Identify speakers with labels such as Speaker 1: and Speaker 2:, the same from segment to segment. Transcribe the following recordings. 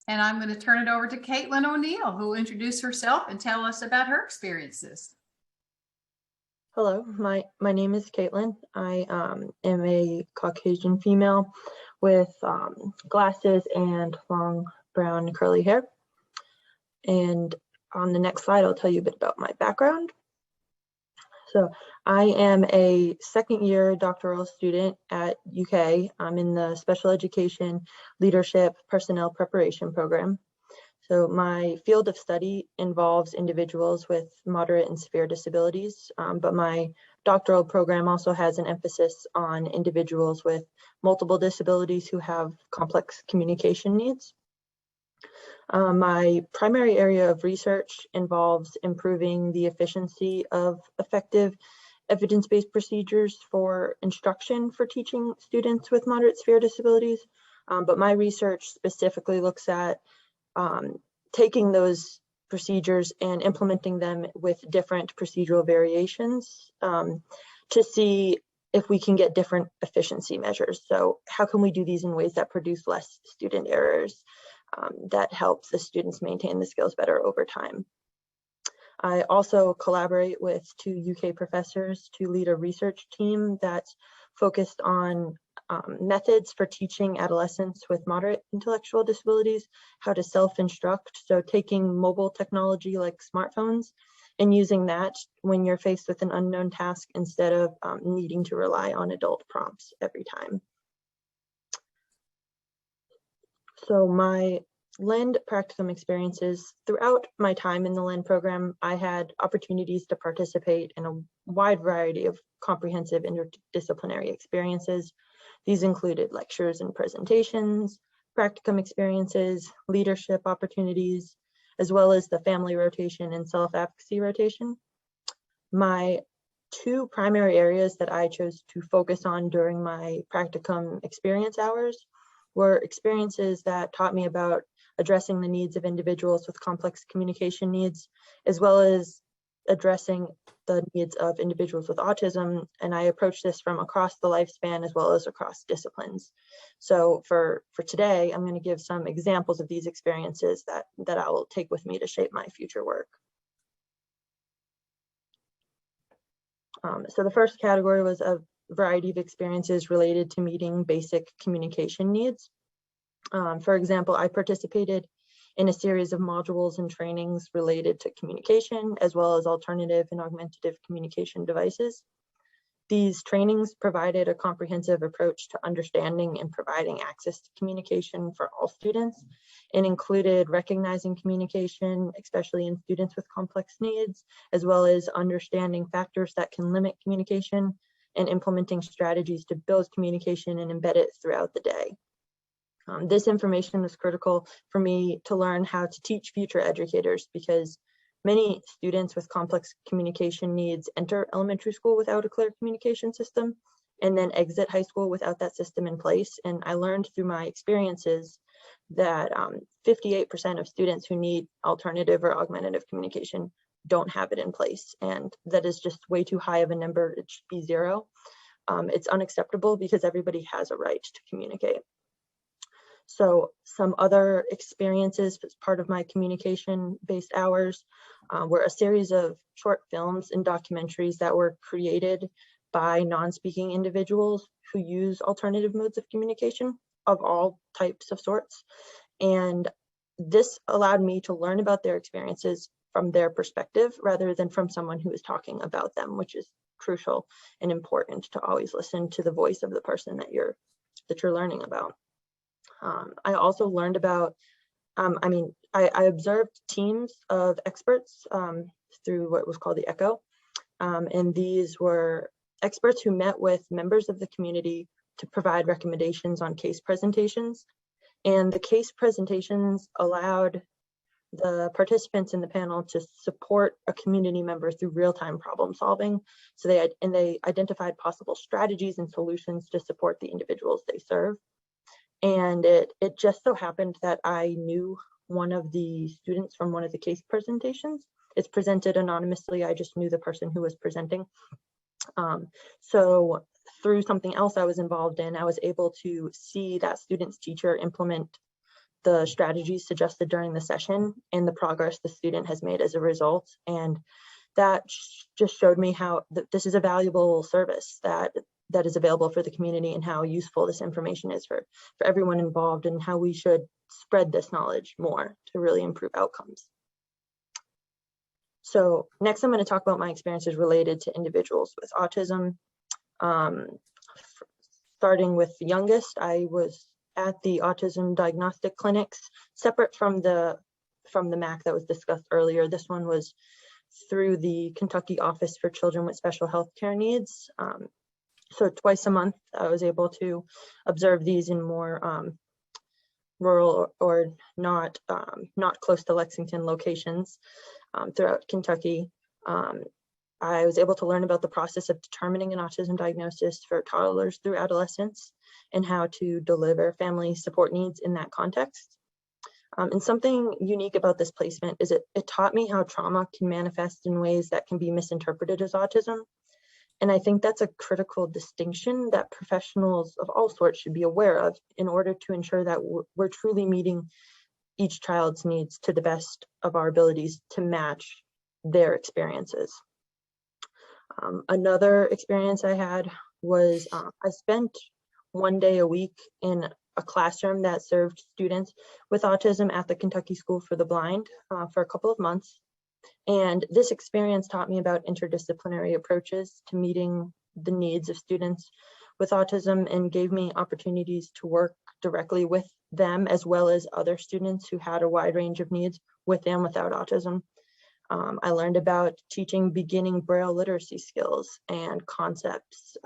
Speaker 1: And I'm going to turn it over to Caitlin O'Neill, who will introduce herself and tell us about her experiences.
Speaker 2: Hello, my name is Caitlin. I am a Caucasian female with glasses and long brown curly hair. And on the next slide, I'll tell you a bit about my background. So I am a second year doctoral student at UK. I'm in the Special Education Leadership Personnel Preparation Program. So my field of study involves individuals with moderate and severe disabilities, but my doctoral program also has an emphasis on individuals with multiple disabilities who have complex communication needs. My primary area of research involves improving the efficiency of effective evidence-based procedures for instruction for teaching students with moderate severe disabilities, but my research specifically looks at taking those procedures and implementing them with different procedural variations to see if we can get different efficiency measures. So how can we do these in ways that produce less student errors, that helps the students maintain the skills better over time? I also collaborate with 2 UK professors to lead a research team that's focused on methods for teaching adolescents with moderate intellectual disabilities how to self-instruct. So taking mobile technology like smartphones and using that when you're faced with an unknown task instead of needing to rely on adult prompts every time. So my LEND practicum experiences, throughout my time in the LEND program, I had opportunities to participate in a wide variety of comprehensive interdisciplinary experiences. These included lectures and presentations, practicum experiences, leadership opportunities, as well as the family rotation and self-advocacy rotation. My 2 primary areas that I chose to focus on during my practicum experience hours were experiences that taught me about addressing the needs of individuals with complex communication needs, as well as addressing the needs of individuals with autism. And I approach this from across the lifespan as well as across disciplines. So for today, I'm going to give some examples of these experiences that I will take with me to shape my future work. So the first category was a variety of experiences related to meeting basic communication needs. For example, I participated in a series of modules and trainings related to communication, as well as alternative and augmentative communication devices. These trainings provided a comprehensive approach to understanding and providing access to communication for all students, and included recognizing communication, especially in students with complex needs, as well as understanding factors that can limit communication and implementing strategies to build communication and embed it throughout the day. This information was critical for me to learn how to teach future educators, because many students with complex communication needs enter elementary school without a clear communication system and then exit high school without that system in place. And I learned through my experiences that 58% of students who need alternative or augmentative communication don't have it in place. And that is just way too high of a number. It should be 0. It's unacceptable because everybody has a right to communicate. So some other experiences as part of my communication-based hours were a series of short films and documentaries that were created by non-speaking individuals who use alternative modes of communication of all types of sorts. And this allowed me to learn about their experiences from their perspective rather than from someone who is talking about them, which is crucial and important to always listen to the voice of the person that you're learning about. I also learned about, I observed teams of experts through what was called the ECHO. And these were experts who met with members of the community to provide recommendations on case presentations. And the case presentations allowed the participants in the panel to support a community member through real-time problem solving. So they identified possible strategies and solutions to support the individuals they serve. And it just so happened that I knew one of the students from one of the case presentations. It's presented anonymously. I just knew the person who was presenting. So through something else I was involved in, I was able to see that student's teacher implement the strategies suggested during the session and the progress the student has made as a result. And that just showed me how this is a valuable service that is available for the community, and how useful this information is for everyone involved, and how we should spread this knowledge more to really improve outcomes. So next, I'm going to talk about my experiences related to individuals with autism. Starting with the youngest, I was at the autism diagnostic clinics, separate from the MAC that was discussed earlier. This one was through the Kentucky Office for Children with Special Health Care Needs. So twice a month, I was able to observe these in more rural or not close to Lexington locations throughout Kentucky. I was able to learn about the process of determining an autism diagnosis for toddlers through adolescence, and how to deliver family support needs in that context. And something unique about this placement is it taught me how trauma can manifest in ways that can be misinterpreted as autism. And I think that's a critical distinction that professionals of all sorts should be aware of in order to ensure that we're truly meeting each child's needs to the best of our abilities to match their experiences. Another experience I had was I spent one day a week in a classroom that served students with autism at the Kentucky School for the Blind for a couple of months. And this experience taught me about interdisciplinary approaches to meeting the needs of students with autism, and gave me opportunities to work directly with them, as well as other students who had a wide range of needs with and without autism. I learned about teaching beginning Braille literacy skills and concepts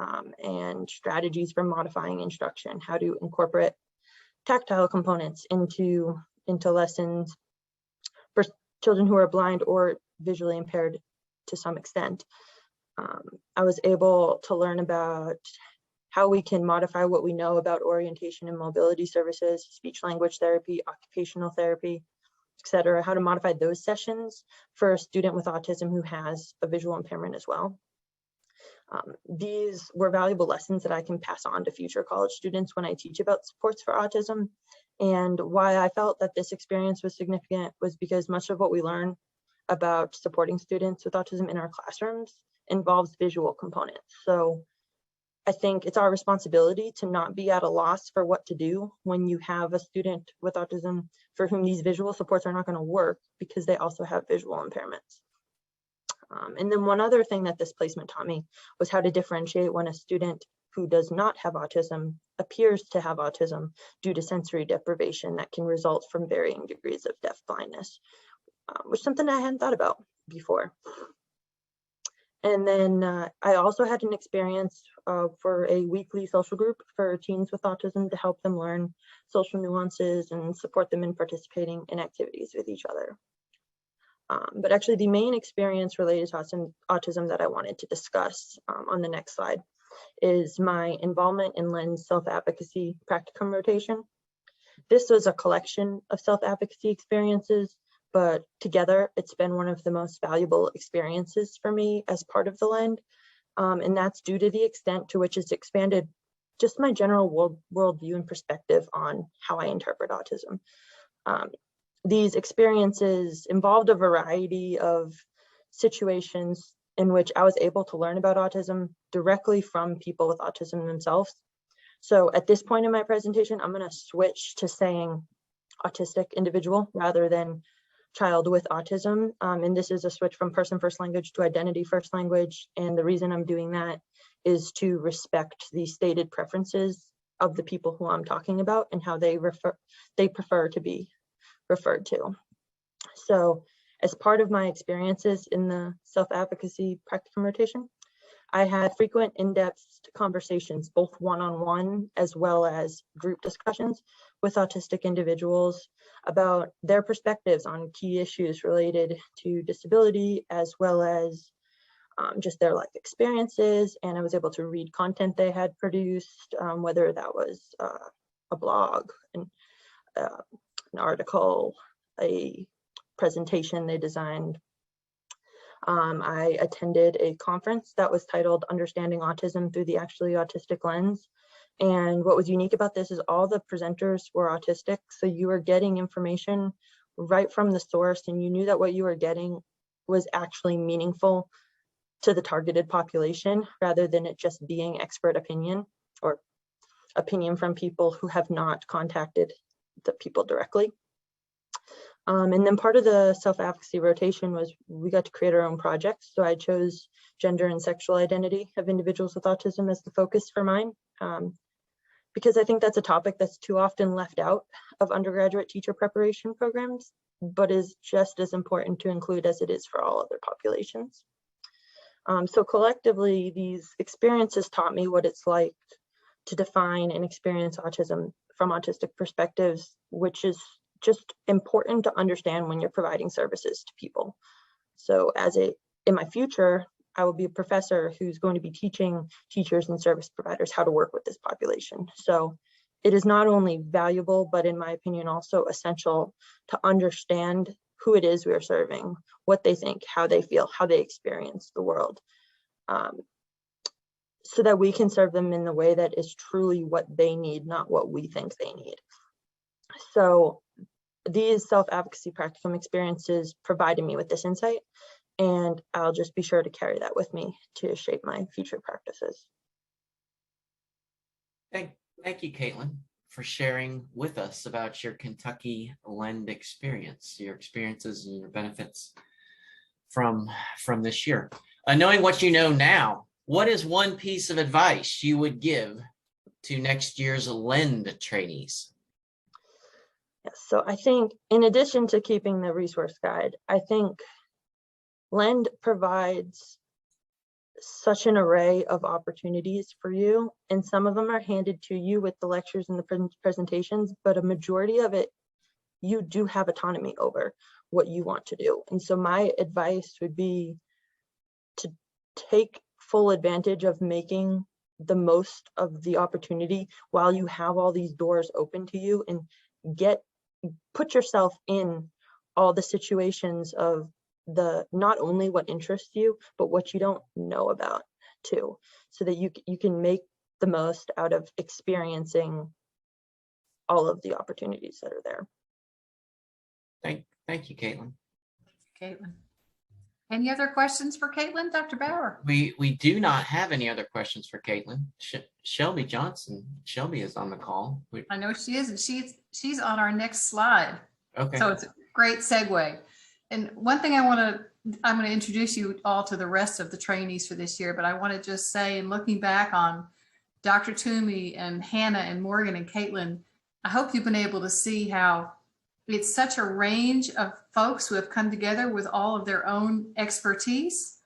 Speaker 2: and strategies for modifying instruction, how to incorporate tactile components into lessons for children who are blind or visually impaired to some extent. I was able to learn about how we can modify what we know about orientation and mobility services, speech language therapy, occupational therapy, etc., how to modify those sessions for a student with autism who has a visual impairment as well. These were valuable lessons that I can pass on to future college students when I teach about supports for autism. And why I felt that this experience was significant was because much of what we learn about supporting students with autism in our classrooms involves visual components. So I think it's our responsibility to not be at a loss for what to do when you have a student with autism for whom these visual supports are not going to work because they also have visual impairments. And then one other thing that this placement taught me was how to differentiate when a student who does not have autism appears to have autism due to sensory deprivation that can result from varying degrees of deaf blindness, which is something I hadn't thought about before. And then I also had an experience for a weekly social group for teens with autism to help them learn social nuances and support them in participating in activities with each other. But actually the main experience related to autism that I wanted to discuss on the next slide is my involvement in Len's self-advocacy practicum rotation. This was a collection of self-advocacy experiences, but together it's been one of the most valuable experiences for me as part of the LEND. And that's due to the extent to which it's expanded just my general worldview and perspective on how I interpret autism. These experiences involved a variety of situations in which I was able to learn about autism directly from people with autism themselves. So at this point in my presentation, I'm going to switch to saying autistic individual rather than child with autism. And this is a switch from person first language to identity first language. And the reason I'm doing that is to respect the stated preferences of the people who I'm talking about and how they prefer to be referred to. So as part of my experiences in the self-advocacy practicum rotation, I had frequent in-depth conversations, both one-on-one as well as group discussions with autistic individuals about their perspectives on key issues related to disability, as well as just their life experiences. And I was able to read content they had produced, whether that was a blog, an article, a presentation they designed. I attended a conference that was titled Understanding Autism Through the Actually Autistic Lens. And what was unique about this is all the presenters were autistic. So you were getting information right from the source, and you knew that what you were getting was actually meaningful to the targeted population, rather than it just being expert opinion or opinion from people who have not contacted the people directly. And then part of the self-advocacy rotation was we got to create our own projects. So I chose gender and sexual identity of individuals with autism as the focus for mine, because I think that's a topic that's too often left out of undergraduate teacher preparation programs, but is just as important to include as it is for all other populations. So collectively, these experiences taught me what it's like to define and experience autism from autistic perspectives, which is just important to understand when you're providing services to people. So in my future, I will be a professor who's going to be teaching teachers and service providers how to work with this population. So it is not only valuable, but in my opinion, also essential to understand who it is we are serving, what they think, how they feel, how they experience the world, so that we can serve them in the way that is truly what they need, not what we think they need. So these self-advocacy practicum experiences provided me with this insight, and I'll just be sure to carry that with me to shape my future practices.
Speaker 3: Thank you, Caitlin, for sharing with us about your Kentucky LEND experience, your experiences and your benefits from this year. Knowing what you know now, what is one piece of advice you would give to next year's LEND trainees?
Speaker 2: Yes, so I think in addition to keeping the resource guide, I think LEND provides such an array of opportunities for you, and some of them are handed to you with the lectures and the presentations, but a majority of it you do have autonomy over what you want to do. And so my advice would be to take full advantage of making the most of the opportunity while you have all these doors open to you, and put yourself in all the situations of not only what interests you, but what you don't know about too, so that you can make the most out of experiencing all of the opportunities that are there.
Speaker 3: Thank you, Caitlin.
Speaker 1: Caitlin. Any other questions for Caitlin, Dr. Bauer?
Speaker 3: We do not have any other questions for Caitlin. Shelby Johnson. Shelby is on the call.
Speaker 1: I know she is, and she's on our next slide.
Speaker 3: Okay.
Speaker 1: So it's a great segue. And one thing I'm going to introduce you all to the rest of the trainees for this year, but I want to just say, in looking back on Dr. Toomey and Hannah and Morgan and Caitlin, I hope you've been able to see how it's such a range of folks who have come together with all of their own expertise,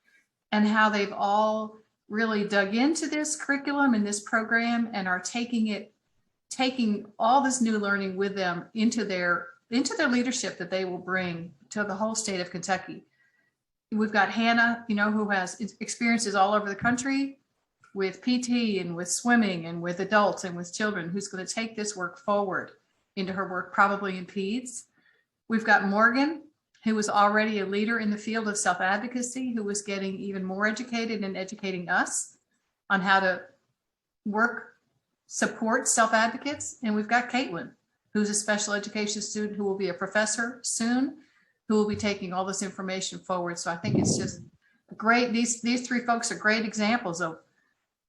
Speaker 1: and how they've all really dug into this curriculum and this program and are taking all this new learning with them into their leadership that they will bring to the whole state of Kentucky. We've got Hannah, who has experiences all over the country with PT and with swimming and with adults and with children, who's going to take this work forward into her work probably in peds. We've got Morgan, who was already a leader in the field of self-advocacy, who was getting even more educated and educating us on how to support self-advocates. And we've got Caitlin, who's a special education student who will be a professor soon, who will be taking all this information forward. So I think it's just great. These three folks are great examples of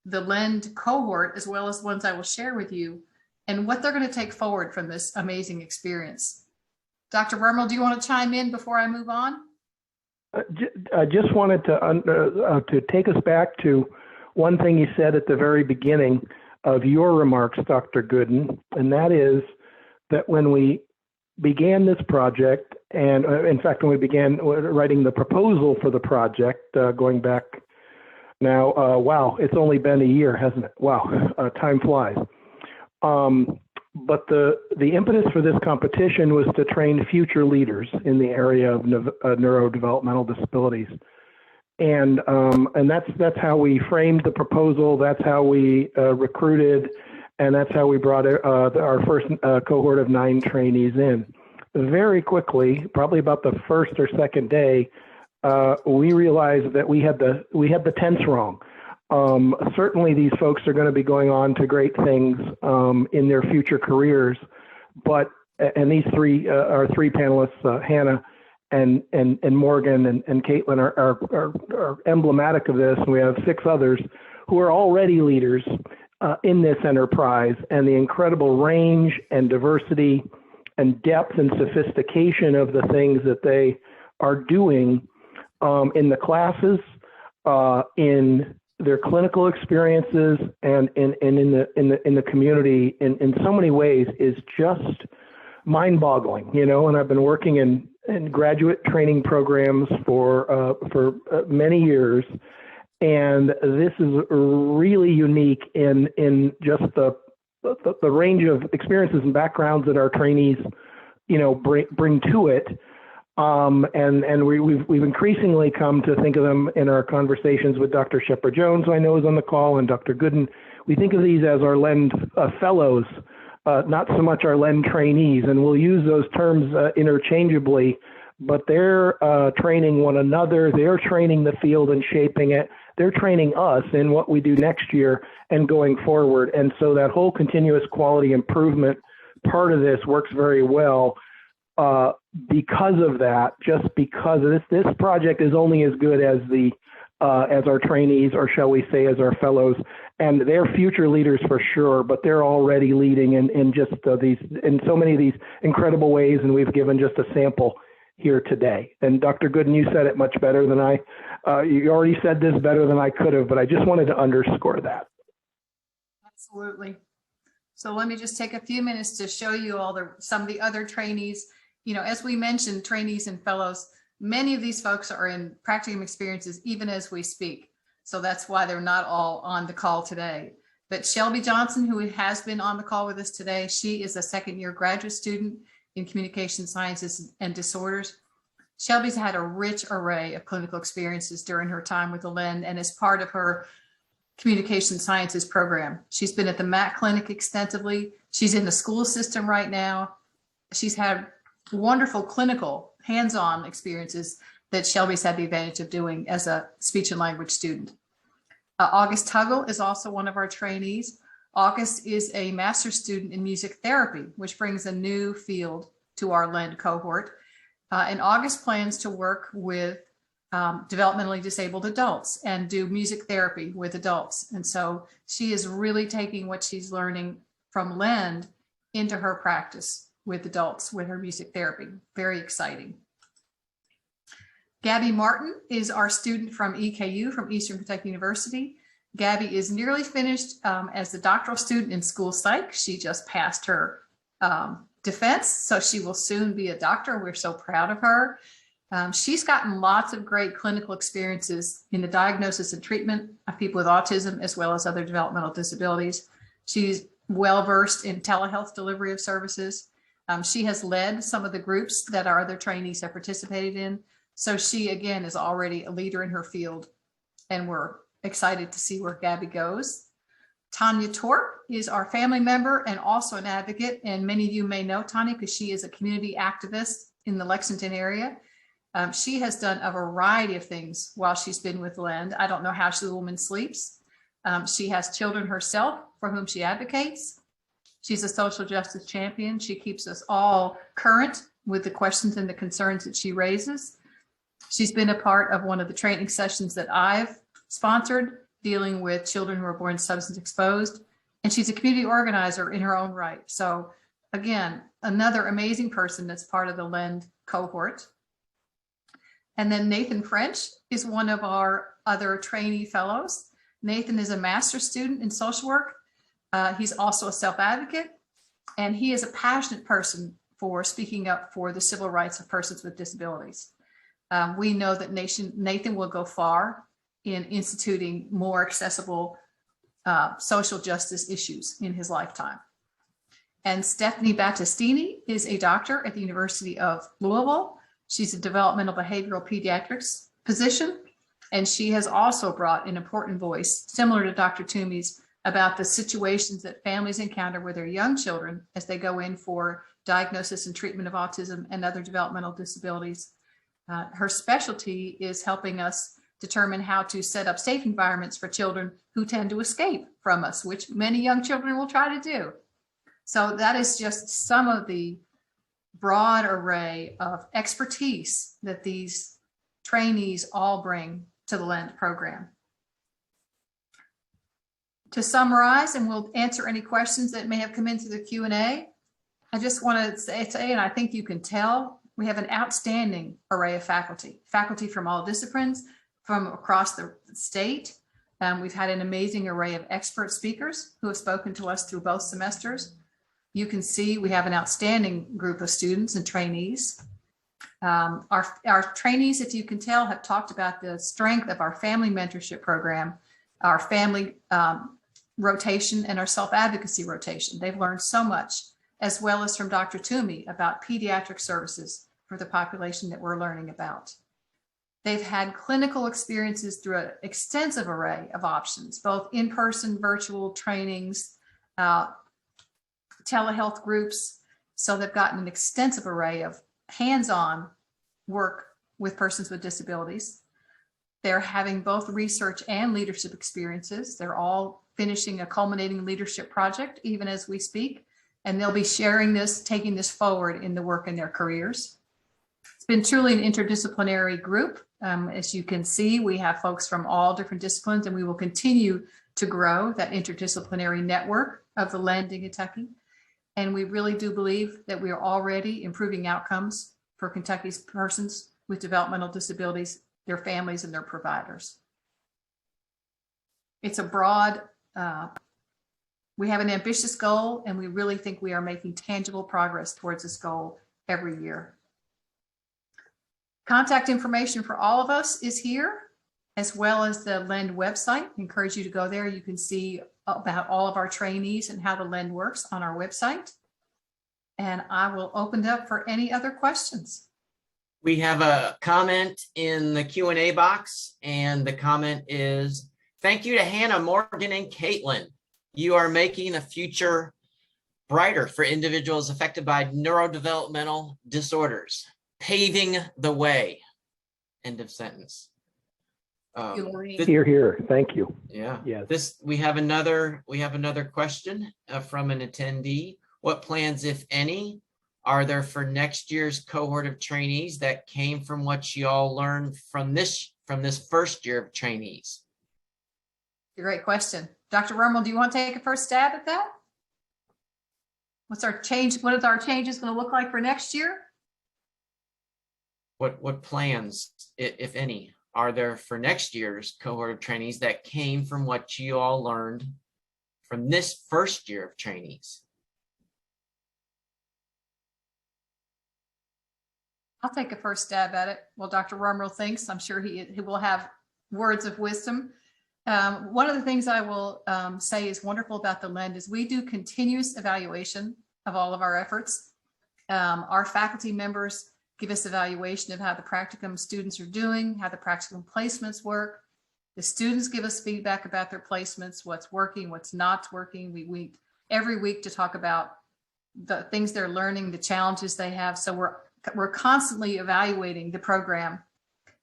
Speaker 1: the LEND cohort, as well as ones I will share with you, and what they're going to take forward from this amazing experience. Dr. Vermeil, do you want to chime in before I move on?
Speaker 4: I just wanted to take us back to one thing you said at the very beginning of your remarks, Dr. Gooden, and that is that when we began this project, and in fact, when we began writing the proposal for the project, going back now, wow, it's only been a year, hasn't it? Wow, time flies. But the impetus for this competition was to train future leaders in the area of neurodevelopmental disabilities. And that's how we framed the proposal, that's how we recruited, and that's how we brought our first cohort of 9 trainees in. Very quickly, probably about the first or second day, we realized that we had the tense wrong. Certainly these folks are going to be going on to great things in their future careers, and these three our three panelists, Hannah and Morgan and Caitlin are emblematic of this. And we have 6 others who are already leaders in this enterprise, and the incredible range and diversity and depth and sophistication of the things that they are doing in the classes, in their clinical experiences, and in the community in so many ways is just mind-boggling, you know. And I've been working in graduate training programs for many years, and this is really unique in just the range of experiences and backgrounds that our trainees, you know, bring to it. And we've increasingly come to think of them in our conversations with Dr. Shepherd-Jones, who I know is on the call, and Dr. Gooden. We think of these as our LEND fellows, not so much our LEND trainees, and we'll use those terms interchangeably, but they're training one another, they're training the field and shaping it, they're training us in what we do next year and going forward. And so that whole continuous quality improvement part of this works very well because of that, just because this project is only as good as our trainees, or shall we say as our fellows, and they're future leaders for sure, but they're already leading in just in so many of these incredible ways, and we've given just a sample here today. And Dr. Gooden, you said it much better than you already said this better than I could have, but I just wanted to underscore that.
Speaker 1: Absolutely. So let me just take a few minutes to show you some of the other trainees. You know, as we mentioned, trainees and fellows, many of these folks are in practicum experiences even as we speak. So that's why they're not all on the call today. But Shelby Johnson, who has been on the call with us today, she is a second-year graduate student in communication sciences and disorders. Shelby's had a rich array of clinical experiences during her time with the LEND, and as part of her communication sciences program. She's been at the Mac Clinic extensively. She's in the school system right now. She's had wonderful clinical hands-on experiences that Shelby's had the advantage of doing as a speech and language student. August Tuggle is also one of our trainees. August is a master's student in music therapy, which brings a new field to our LEND cohort. And August plans to work with developmentally disabled adults and do music therapy with adults. And so she is really taking what she's learning from LEND into her practice with adults with her music therapy. Very exciting. Gabby Martin is our student from EKU, from Eastern Kentucky University. Gabby is nearly finished as a doctoral student in school psych. She just passed her defense, so she will soon be a doctor. We're so proud of her. She's gotten lots of great clinical experiences in the diagnosis and treatment of people with autism, as well as other developmental disabilities. She's well-versed in telehealth delivery of services. She has led some of the groups that our other trainees have participated in. So she, again, is already a leader in her field, and we're excited to see where Gabby goes. Tanya Torp is our family member and also an advocate. And many of you may know Tanya because she is a community activist in the Lexington area. She has done a variety of things while she's been with LEND. I don't know how the woman sleeps. She has children herself for whom she advocates. She's a social justice champion. She keeps us all current with the questions and the concerns that she raises. She's been a part of one of the training sessions that I've sponsored dealing with children who are born substance exposed. And she's a community organizer in her own right. So again, another amazing person that's part of the LEND cohort. And then Nathan French is one of our other trainee fellows. Nathan is a master's student in social work. He's also a self-advocate, and he is a passionate person for speaking up for the civil rights of persons with disabilities. We know that Nathan will go far in instituting more accessible social justice issues in his lifetime. And Stephanie Batastini is a doctor at the University of Louisville. She's a developmental behavioral pediatrics physician, and she has also brought an important voice, similar to Dr. Toomey's, about the situations that families encounter with their young children as they go in for diagnosis and treatment of autism and other developmental disabilities. Her specialty is helping us determine how to set up safe environments for children who tend to escape from us, which many young children will try to do. So that is just some of the broad array of expertise that these trainees all bring to the LEND program. To summarize, and we'll answer any questions that may have come into the Q&A, I just want to say, and I think you can tell, we have an outstanding array of faculty from all disciplines, from across the state. We've had an amazing array of expert speakers who have spoken to us through both semesters. You can see we have an outstanding group of students and trainees. Our trainees, if you can tell, have talked about the strength of our family mentorship program, our family rotation, and our self-advocacy rotation. They've learned so much, as well as from Dr. Toomey about pediatric services for the population that we're learning about. They've had clinical experiences through an extensive array of options, both in-person, virtual trainings, telehealth groups. So they've gotten an extensive array of hands-on work with persons with disabilities. They're having both research and leadership experiences. They're all finishing a culminating leadership project, even as we speak, and they'll be sharing this, taking this forward in the work in their careers. It's been truly an interdisciplinary group. As you can see, we have folks from all different disciplines, and we will continue to grow that interdisciplinary network of the LEND in Kentucky. And we really do believe that we are already improving outcomes for Kentucky's persons with developmental disabilities, their families, and their providers. It's a broad, we have an ambitious goal, and we really think we are making tangible progress towards this goal every year. Contact information for all of us is here, as well as the LEND website. I encourage you to go there. You can see about all of our trainees and how the LEND works on our website. And I will open it up for any other questions.
Speaker 3: We have a comment in the Q&A box, and the comment is, thank you to Hannah, Morgan, and Caitlin. You are making the future brighter for individuals affected by neurodevelopmental disorders, paving the way. End of sentence.
Speaker 4: Here, here. Thank you.
Speaker 3: Yeah.
Speaker 4: Yes.
Speaker 3: We have another question from an attendee. What plans, if any, are there for next year's cohort of trainees that came from what you all learned from this first year of trainees?
Speaker 1: Great question. Dr. Rummel, do you want to take a first stab at that? What's our change? What is our changes going to look like for next year?
Speaker 3: What plans, if any, are there for next year's cohort of trainees that came from what you all learned from this first year of trainees?
Speaker 1: I'll take a first stab at it. Well, Dr. Rummel thinks, I'm sure he will have words of wisdom. One of the things I will say is wonderful about the LEND is we do continuous evaluation of all of our efforts. Our faculty members give us evaluation of how the practicum students are doing, how the practicum placements work. The students give us feedback about their placements, what's working, what's not working. We meet every week to talk about the things they're learning, the challenges they have. So we're constantly evaluating the program.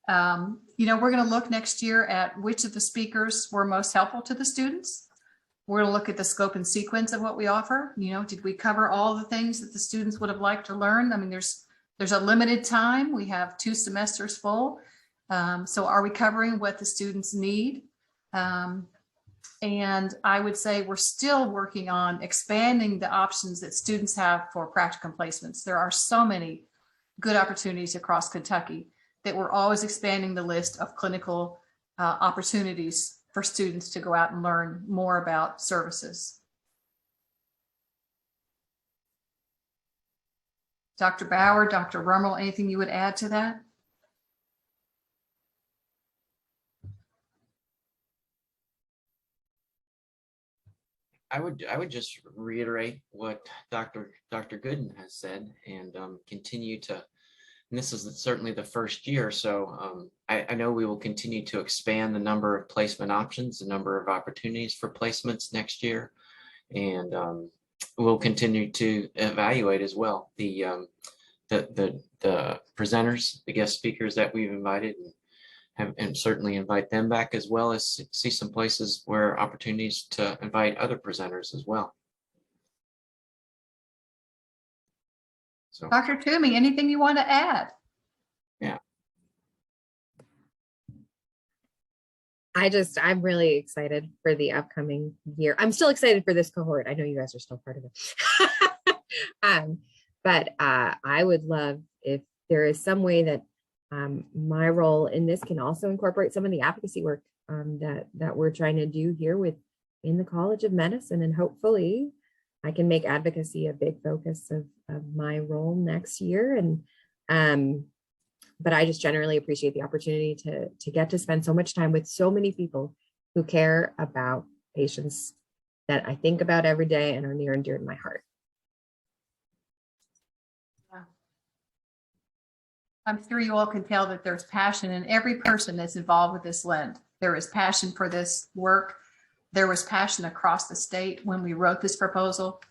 Speaker 1: We're going to look next year at which of the speakers were most helpful to the students. We're going to look at the scope and sequence of what we offer. Did we cover all the things that the students would have liked to learn? I mean, there's a limited time. We have 2 semesters full. So are we covering what the students need? And I would say we're still working on expanding the options that students have for practicum placements. There are so many good opportunities across Kentucky that we're always expanding the list of clinical opportunities for students to go out and learn more about services. Dr. Bauer, Dr. Rummel, anything you would add to that?
Speaker 3: I would just reiterate what Dr. Gooden has said, and continue to, and this is certainly the first year, so I know we will continue to expand the number of placement options, the number of opportunities for placements next year, and we'll continue to evaluate as well the presenters, the guest speakers that we've invited, and and certainly invite them back, as well as see some places where opportunities to invite other presenters as well. So,
Speaker 1: Dr. Toomey, anything you want to add?
Speaker 3: yeah.
Speaker 5: I'm really excited for the upcoming year. I'm still excited for this cohort. I know you guys are still part of it. But I would love if there is some way that my role in this can also incorporate some of the advocacy work that we're trying to do here in the College of Medicine, and hopefully I can make advocacy a big focus of my role next year. And but I just generally appreciate the opportunity to get to spend so much time with so many people who care about patients that I think about every day and are near and dear to my heart.
Speaker 1: I'm sure you all can tell that there's passion in every person that's involved with this Lend. There is passion for this work. There was passion across the state when we wrote this proposal.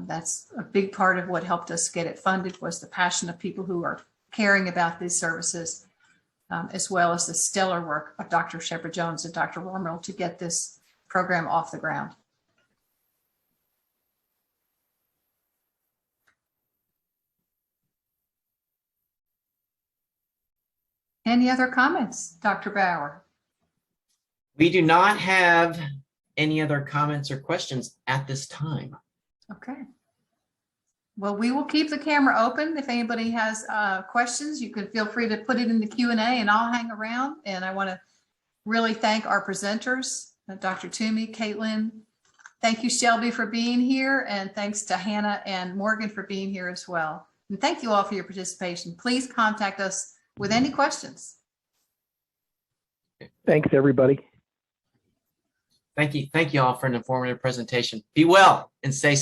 Speaker 1: That's a big part of what helped us get it funded, was the passion of people who are caring about these services, as well as the stellar work of Dr. Shelby Johnson and Dr. Wormel to get this program off the ground. Any other comments, Dr. Bauer?
Speaker 3: We do not have any other comments or questions at this time.
Speaker 1: Okay. Well, we will keep the camera open. If anybody has questions, you can feel free to put it in the Q&A and I'll hang around. And I want to really thank our presenters, Dr. Toomey, Caitlin. Thank you, Shelby, for being here. And thanks to Hannah and Morgan for being here as well. And thank you all for your participation. Please contact us with any questions.
Speaker 4: Thanks, everybody.
Speaker 3: Thank you all for an informative presentation. Be well and stay safe.